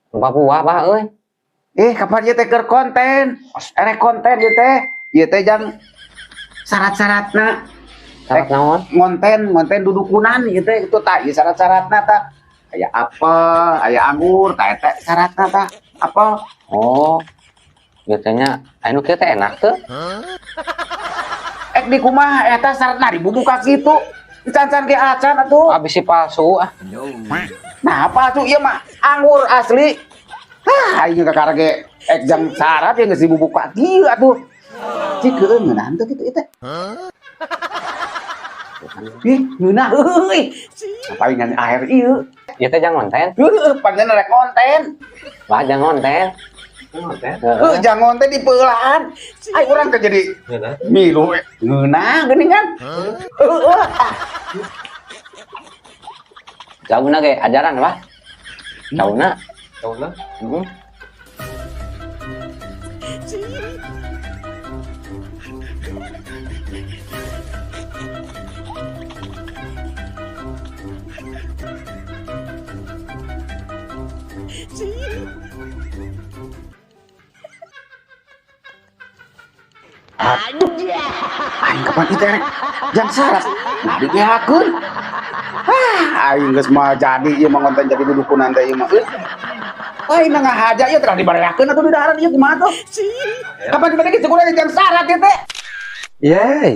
Papua Pak euy. Kapan ieu teh keur konten? Erek konten ieu teh. Ieu teh jang syarat-syaratna. Syarat naon? Ngonten dudukunan ieu teh itu tah ieu syarat-syaratna tah. Aya apel, aya anggur, tah eta syaratna tah. Apel. Oh. Biasanya anu kieu teh enak teu? Di kumaha eta syaratna dibubuka kitu. Can-can ge acan atuh. Abis si palsu ah. Nah, palsu ieu mah anggur asli. Aing kakara ge jang syarat yang geus dibubuka kieu atuh. Cikeun ngeunah teh kitu teh. Ngeunah euy. Palingan akhir ieu. Ieu teh jang konten. Palingan rek konten. Lah jang konten. Jang konten di peulaan. Ai urang teh jadi milu ngeunah geuningan. Jauhna ge ajaran Pak. Jauhna. Heeh. Aing kapan kita rek jang syarat. Nah digehakeun. Aing geus mah jadi ieu mah konten jadi dudukunan teh ieu mah. Aing ngahaja ieu telah dibareakeun atuh di daharan ieu kumaha tuh. Kapan kita ge cukup jang syarat ieu teh. Yeay.